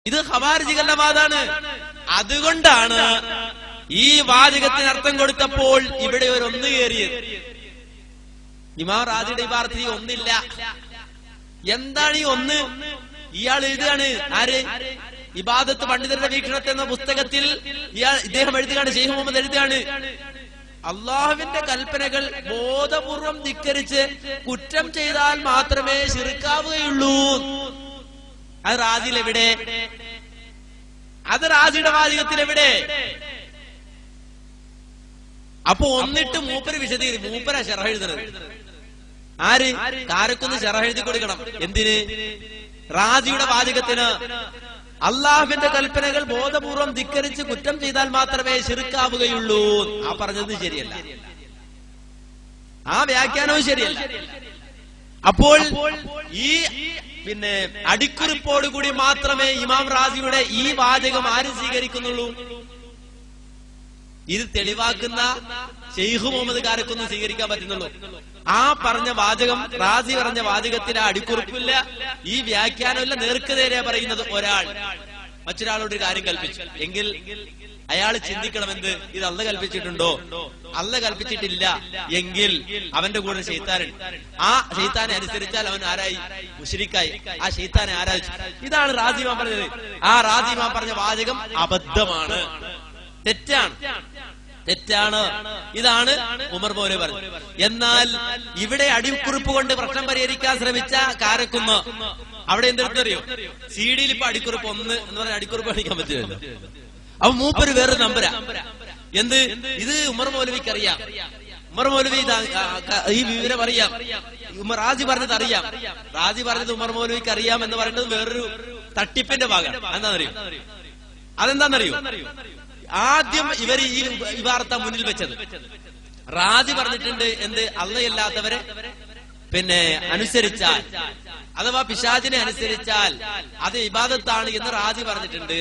ഇത് ഖവാരിജികളുടെ വാദാണ്. അതുകൊണ്ടാണ് ഈ വാചകത്തിന് അർത്ഥം കൊടുത്തപ്പോൾ ഇവിടെ ഒരു ഒന്ന് കയറിയത്. ഇമാം റാസിയുടെ ഇബാറത്തിൽ ഒന്നില്ല. എന്താണ് ഈ ഒന്ന്? ഇയാൾ എഴുതുകയാണ്. ആര്? ഇബാദത്ത് പണ്ഡിതരുടെ വീക്ഷണത്തെ എന്ന പുസ്തകത്തിൽ ഇദ്ദേഹം എഴുതുകയാണ്, ശൈഖ് മുഹമ്മദ് എഴുതുകയാണ്, അള്ളാഹുവിന്റെ കൽപ്പനകൾ ബോധപൂർവം ധിക്കരിച്ച് കുറ്റം ചെയ്താൽ മാത്രമേ ശിർക്കാവുകയുള്ളൂ. അത് റാസിയിൽ എവിടെ? അത് റാസിയുടെ വാചകത്തിൽ എവിടെ? അപ്പൊ ഒന്നിട്ട് മൂപ്പര് വിശദീകരിക്കും. മൂപ്പര ശറഹ് എഴുതുന്നത്. ആര്? കാരക്കൊന്ന് ശറഹ് എഴുതി കൊടുക്കണം. എന്തിന്? റാസിയുടെ വാചകത്തിന് അള്ളാഹുവിന്റെ കൽപ്പനകൾ ബോധപൂർവം ധിക്കരിച്ച് കുറ്റം ചെയ്താൽ മാത്രമേ ശിർക്കാവുകയുള്ളൂ. ആ പറഞ്ഞത് ശരിയല്ല, ആ വ്യാഖ്യാനവും ശരിയല്ല. അപ്പോൾ ഈ അടിക്കുറിപ്പോടുകൂടി മാത്രമേ ഇമാം റാസിയുടെ ഈ വാചകം ആരും സ്വീകരിക്കുന്നുള്ളൂ. ഇത് തെളിവാക്കുന്ന ശൈഖ് മുഹമ്മദ് കാരക്കൊന്നും സ്വീകരിക്കാൻ പറ്റുന്നുള്ളൂ. ആ പറഞ്ഞ വാചകം, റാസി പറഞ്ഞ വാചകത്തിന് അടിക്കുറിപ്പില്ല, ഈ വ്യാഖ്യാനമില്ല, നേർക്കുനേരെ പറയുന്നത് ഒരാൾ മറ്റൊരാളോട് കാര്യം കൽപ്പിച്ചു എങ്കിൽ അയാൾ ചിന്തിക്കണം, എന്ത്? ഇത് അള്ളാഹ് കൽപ്പിച്ചിട്ടുണ്ടോ? അള്ളാഹ് കൽപ്പിച്ചിട്ടില്ല എങ്കിൽ അവന്റെ കൂടെ ശൈത്താനുണ്ട്. ആ ശൈത്താനെ അനുസരിച്ചാൽ അവൻ ആരായി? മുശ്രിക്കായി. ആ ശൈത്താനെ ആരാധിച്ചു. ഇതാണ് റാസി ഇമാം പറഞ്ഞത്. ആ റാസി ഇമാം പറഞ്ഞ വാചകം അബദ്ധമാണ്, തെറ്റാണ്. ഇതാണ് ഉമർ മൗലവി പറഞ്ഞത്. എന്നാൽ ഇവിടെ അടിക്കുറിപ്പ് കൊണ്ട് പ്രശ്നം പരിഹരിക്കാൻ ശ്രമിച്ച കാരക്കുന്ന് അവിടെ എന്തെടുത്തറിയോ? CD-യിൽ ഇപ്പൊ അടിക്കുറിപ്പ് 1 എന്ന് പറഞ്ഞ അടിക്കുറിപ്പ് കാണിക്കാൻ പറ്റില്ലല്ലോ. അപ്പൊ മൂപ്പര് വേറൊരു നമ്പരാ. എന്ത്? ഇത് ഉമർ മൗലവിക്ക് അറിയാം, ഉമർ മൗലവി ഈ വിവരം അറിയാം, റാസി പറഞ്ഞത് അറിയാം. റാസി പറഞ്ഞത് ഉമർ മൗലവിക്ക് അറിയാം എന്ന് പറയുന്നത് വേറൊരു തട്ടിപ്പിന്റെ ഭാഗമാണ്. അതെന്താണെന്നറിയോ? ആദ്യം ഇവർ ഈ വാർത്ത മുന്നിൽ വെച്ചത് റാസി പറഞ്ഞിട്ടുണ്ട്, എന്ത്? അള്ളയല്ലാത്തവരെ അനുസരിച്ചാൽ, അഥവാ പിശാചിനെ അനുസരിച്ചാൽ അത് ഇബാദത്താണ് എന്ന് റാസി പറഞ്ഞിട്ടുണ്ട്.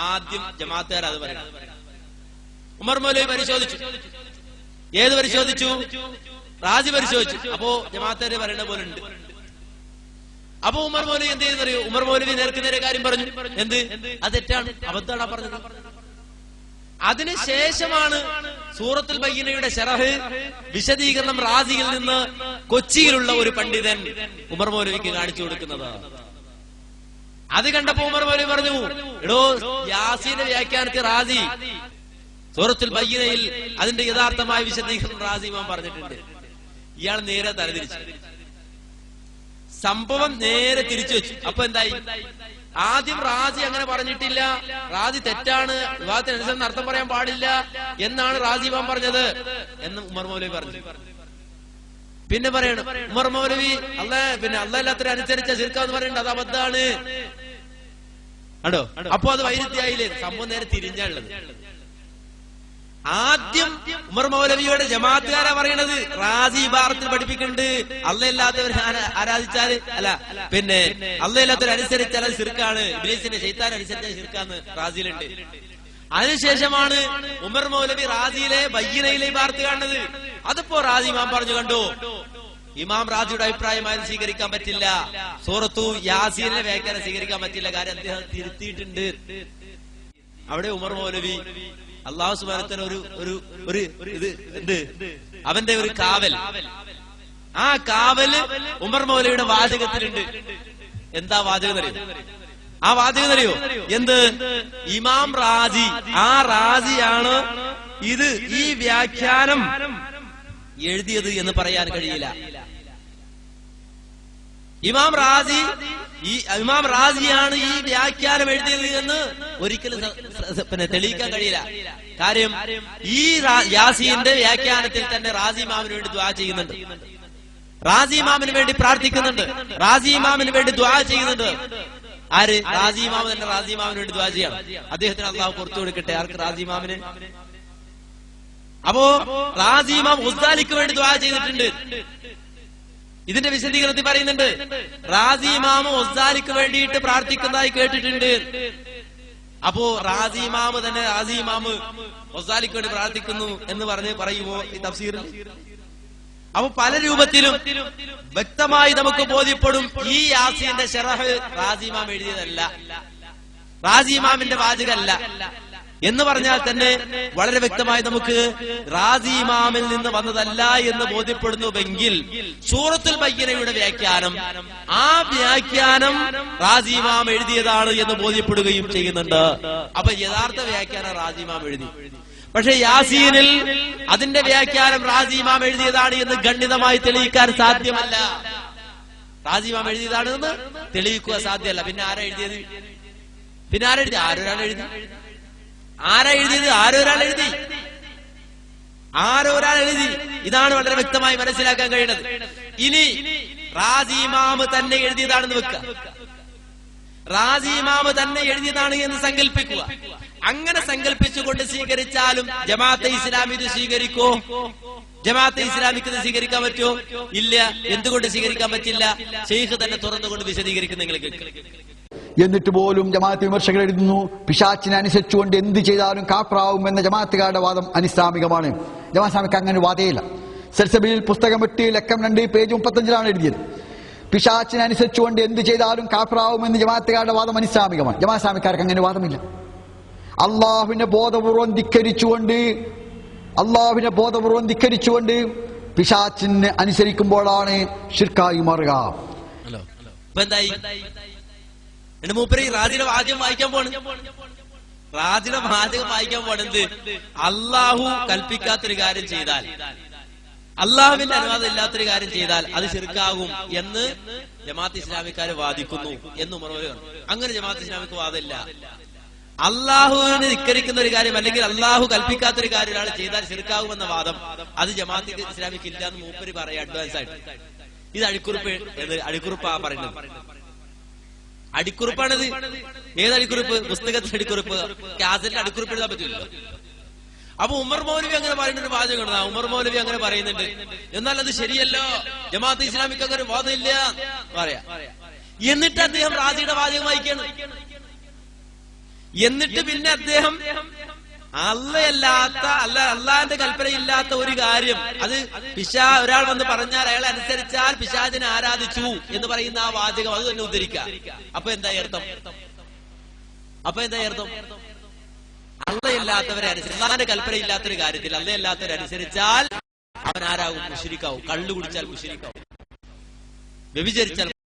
ആദ്യം ജമാഅത്തുകാർ അത് പറയണം. ഉമർ മൗലവി പരിശോധിച്ചു. ഏത് പരിശോധിച്ചു? റാസി പരിശോധിച്ചു. അപ്പോ ജമാഅത്തുകാർ പറയുന്ന പോലെ ഉണ്ട്. അപ്പൊ ഉമർ മൗലവി എന്ത് ചെയ്യുന്നറിയോ? ഉമർ മൗലവി നേർക്കുനേരെ കാര്യം പറഞ്ഞു. എന്ത്? അത് തെറ്റാണ്, അബദ്ധമാണ് പറഞ്ഞത്. അതിനുശേഷമാണ് സൂറത്തുൽ ബയ്യിനയുടെ ശറഹ് വിശദീകരണം റാസിയിൽ നിന്ന് കൊച്ചിയിലുള്ള ഒരു പണ്ഡിതൻ ഉമർ മൗലവിക്ക് കാണിച്ചു കൊടുക്കുന്നത്. അത് കണ്ടപ്പോ ഉമർ മൗലവി പറഞ്ഞു, എടോ, യാസീന്റെ വ്യാഖ്യാനത്തിൽ റാസി സൂറത്തുൽ ബയ്യിനയിൽ അതിന്റെ യഥാർത്ഥമായ വിശദീകരണം റാസി ഇമാം പറഞ്ഞിട്ടുണ്ട്. ഇയാൾ നേരെ തരതിരിച്ചു, സംഭവം നേരെ തിരിച്ചു വെച്ചു. അപ്പൊ എന്തായി? ആദ്യം റാസി അങ്ങനെ പറഞ്ഞിട്ടില്ല, റാസി തെറ്റാണ്, വിവാദത്തിനനുസരിച്ച് അർത്ഥം പറയാൻ പാടില്ല എന്നാണ് റാസി ഇമാം പറഞ്ഞത് എന്ന് ഉമർ മൗലവി പറഞ്ഞു. പിന്നെ പറയണം ഉമർ മൗലവി അല്ലാത്തവരെ അനുസരിച്ച ശിർക്കാന്ന് പറയണ്ട, അത് അബദ്ധാണ്. ആണോ? അപ്പൊ അത് വൈരുദ്ധ്യായില്ലേ? സംഭവം നേരെ തിരിഞ്ഞുള്ളത്. ആദ്യം ഉമർ മൗലവിയുടെ ജമാഅത്തുകാരാ പറയണത് റാസി ഇബാറത്തിൽ പഠിപ്പിക്കുന്നുണ്ട്, അള്ളയല്ലാത്തവരെ ആരാധിച്ചാല് അള്ളയല്ലാത്തവരെ അനുസരിച്ചാൽ അത് ശിർക്കാണ്, ഇബ്ലീസിന്റെ ശൈത്താൻ അനുസരിച്ചാൽ ശിർക്കാന്ന് റാസിയിലുണ്ട്. അതിനുശേഷമാണ് ഉമർ മൗലവി റാസിയിലെ ബയ്യിനയിലെ ഇബാറത്ത് കാണുന്നത്. അതിപ്പോ റാസി ഇമാം പറഞ്ഞു, കണ്ടു, ഇമാം റാസിയുടെ അഭിപ്രായമായത് സ്വീകരിക്കാൻ പറ്റില്ല, സൂറത്തു യാസീനിലെ വ്യാഖ്യാനം സ്വീകരിക്കാൻ പറ്റില്ല, കാര്യം അദ്ദേഹം തിരുത്തിയിട്ടുണ്ട്. അവിടെ ഉമർ മൗലവി അല്ലാഹു സുബ്ഹാനഹു വ തആല അവന്റെ ഒരു കാവൽ, ആ കാവല് ഉമർ മൗലവിയുടെ വാചകത്തിലുണ്ട്. എന്താ വാചകം അറിയോ? ആ വാചകം അറിയോ? എന്ത്? ഇമാം റാസി, ആ റാസിയാണ് ഇത് ഈ വ്യാഖ്യാനം എഴുതിയത് എന്ന് പറയാൻ കഴിയില്ല. ഇമാം റാസിയാണ് ഈ വ്യാഖ്യാനം എഴുതിയത് എന്ന് ഒരിക്കലും തെളിയിക്കാൻ കഴിയില്ല. കാര്യം ഈ യാസീന്റെ വ്യാഖ്യാനത്തിൽ തന്നെ റാസി ഇമാമിന് വേണ്ടി ദുആ ചെയ്യുന്നുണ്ട്, റാസി ഇമാമിന് വേണ്ടി പ്രാർത്ഥിക്കുന്നുണ്ട്, റാസി ഇമാമിന് വേണ്ടി ദുആ ചെയ്യുന്നുണ്ട്. ആര്? റാസി ഇമാം തന്നെ റാസി ഇമാമിന് വേണ്ടി ദുആ ചെയ്യണം. അദ്ദേഹത്തിന് അള്ളാഹു പുറത്തു കൊടുക്കട്ടെ. ആർക്ക്? റാസി ഇമാമിന്. അപ്പോ റാസി ഇമാം ഉസ്താലിക്ക് വേണ്ടി ദുആ ചെയ്തിട്ടുണ്ട്. ഇതിന്റെ വിശദീകരണത്തിൽ പറയുന്നുണ്ട്, റാസി ഇമാം ഉസ്താലിക്ക് വേണ്ടിയിട്ട് പ്രാർത്ഥിക്കുന്നതായി കേട്ടിട്ടുണ്ട്. അപ്പോ റാസി ഇമാം തന്നെ റാസി ഇമാം ഉസ്താലിക്ക് വേണ്ടി പ്രാർത്ഥിക്കുന്നു എന്ന് പറയുമോ ഈ തഫ്സീറിൽ? അപ്പൊ പല രൂപത്തിലും വ്യക്തമായി നമുക്ക് ബോധ്യപ്പെടും ഈ യാസീന്റെ ശറഹ് റാസി ഇമാം എഴുതിയതല്ല. റാസി ഇമാമിന്റെ വാചകമല്ല എന്ന് പറഞ്ഞാൽ തന്നെ വളരെ വ്യക്തമായി നമുക്ക് റാസി ഇമാമിൽ നിന്ന് വന്നതല്ല എന്ന് ബോധ്യപ്പെടുന്നുവെങ്കിൽ സൂറത്തുൽ ബയ്യനയുടെ വ്യാഖ്യാനം ആ വ്യാഖ്യാനം റാസി ഇമാം എഴുതിയതാണ് എന്ന് ബോധ്യപ്പെടുകയും ചെയ്യുന്നുണ്ട്. അപ്പൊ യഥാർത്ഥ വ്യാഖ്യാനം റാസി ഇമാം എഴുതി. പക്ഷെ യാസീനിൽ അതിന്റെ വ്യാഖ്യാനം റാസി ഇമാം എഴുതിയതാണ് എന്ന് ഗണ്ഡിതമായി തെളിയിക്കാൻ സാധ്യമല്ല. റാസി ഇമാം എഴുതിയതാണെന്ന് തെളിയിക്കുക സാധ്യമല്ല. പിന്നെ ആരാ എഴുതിയത്? പിന്നെ ആരെഴുതി? ആരൊരാൾ എഴുതി. ആരാ എഴുതിയത്? ആരൊരാൾ എഴുതി. ആരൊരാൾ എഴുതി. ഇതാണ് വളരെ വ്യക്തമായി മനസ്സിലാക്കാൻ കഴിയുന്നത്. ഇനി റാസി ഇമാം തന്നെ എഴുതിയതാണെന്ന് വെക്കുക. റാസി ഇമാം തന്നെ എഴുതിയതാണ് എന്ന് സങ്കല്പിക്കുക. അങ്ങനെ സങ്കല്പിച്ചുകൊണ്ട് സ്വീകരിച്ചാലും ജമാഅത്തെ ഇസ്ലാമി ഇത് സ്വീകരിക്കോ? ജമാഅത്തെ ഇസ്ലാമിക്ക് ഇത് സ്വീകരിക്കാൻ പറ്റുമോ? ഇല്ല. എന്തുകൊണ്ട് സ്വീകരിക്കാൻ പറ്റില്ല? ശൈഖ് തന്നെ തുറന്നുകൊണ്ട് വിശദീകരിക്കുന്ന നിങ്ങൾ കേൾക്കുക. എന്നിട്ട് പോലും ജമാഅത്ത് വിമർശകർ എഴുതുന്നു, പിശാച്ചിനെ അനുസരിച്ചുകൊണ്ട് എന്ത് ചെയ്താലും കാഫറാവും എന്ന ജമാഅത്തുകാരുടെ വാദം അനിസ്ലാമികമാണ്. ജമാഅത്ത് ഇസ്ലാമിക്ക് അങ്ങനെ വാദയില്ല. സൽസബീൽ പുസ്തകം 8 ലക്കം 2 പേജ് 35 എഴുതിയത്. പിശാച്ചിനെ അനുസരിച്ചുകൊണ്ട് എന്ത് ചെയ്താലും കാഫറാവും എന്ന് ജമാഅത്തുകാരുടെ വാദം അനിസ്ലാമികമാണ്. ജമാഅത്ത് ഇസ്ലാമിക്കാർക്ക് അങ്ങനെ വാദമില്ല. അള്ളാഹുവിനെ ബോധപൂർവം ധിക്കരിച്ചുകൊണ്ട് പിശാച്ചിനെ അനുസരിക്കുമ്പോഴാണ് ശിർക്കായി മാറുക. മൂപ്പര് റാജിയുടെ വാചകം വായിക്കാൻ പോണ്. റാജിയുടെ വാചകം വായിക്കാൻ പോണെന്ത്? അള്ളാഹു കൽപ്പിക്കാത്തൊരു കാര്യം ചെയ്താൽ, അള്ളാഹുവിന്റെ അനുവാദം ഇല്ലാത്തൊരു കാര്യം ചെയ്താൽ അത് ശിർക്കാകും എന്ന് ജമാഅത്ത് ഇസ്ലാമിക്കാര് വാദിക്കുന്നു എന്ന് ഉമർമൗലവി പറഞ്ഞു. അങ്ങനെ ജമാഅത്ത് ഇസ്ലാമിക്ക് വാദമില്ല. അള്ളാഹുവിനെ ധിക്കരിക്കുന്ന ഒരു കാര്യം അല്ലെങ്കിൽ അള്ളാഹു കൽപ്പിക്കാത്തൊരു കാര്യം ഒരാൾ ചെയ്താൽ ശിർക്കാകുമെന്ന വാദം അത് ജമാഅത്ത് ഇസ്ലാമിക്ക് ഇല്ല എന്ന് മൂപ്പര് പറയാം അഡ്വാൻസ് ആയിട്ട്. ഇത് അടിക്കുറിപ്പാ പറയുന്നത്. അടിക്കുറിപ്പാണിത്. ഏത് അടിക്കുറിപ്പ്? പുസ്തകത്തിന്റെ അടിക്കുറിപ്പ്. കാസറ്റിന്റെ അടിക്കുറിപ്പ് എഴുതാൻ പറ്റില്ലല്ലോ. അപ്പൊ ഉമർ മൗലവി അങ്ങനെ പറയുന്നൊരു വാചകമാണ്. ഉമർ മൗലവി അങ്ങനെ പറയുന്നുണ്ട്. എന്നാൽ അത് ശരിയല്ലോ, ജമാഅത്ത് ഇസ്ലാമിക്ക് അങ്ങനെ വാദമില്ല പറയാ. എന്നിട്ട് അദ്ദേഹം റാസിയുടെ വാചകം വായിക്കാണ്. എന്നിട്ട് പിന്നെ അദ്ദേഹം അള്ളാന്റെ കൽപ്പനയില്ലാത്ത ഒരു കാര്യം അത് ഒരാൾ വന്ന് പറഞ്ഞാൽ അയാൾ അനുസരിച്ചാൽ പിശാചിനെ ആരാധിച്ചു എന്ന് പറയുന്ന ആ വാചകം അത് തന്നെ ഉദ്ധരിക്കുക. അപ്പൊ എന്താ അർത്ഥം? അള്ളയില്ലാത്തവരെ അള്ളാന്റെ കൽപ്പനയില്ലാത്തൊരു കാര്യത്തിൽ അള്ളയില്ലാത്തവരെ അനുസരിച്ചാൽ അവൻ ആരാകും? മുശ്രിക്കാവും. കള്ളു കുടിച്ചാൽ മുശ്രിക്കാവും, വ്യഭിചരിച്ചാൽ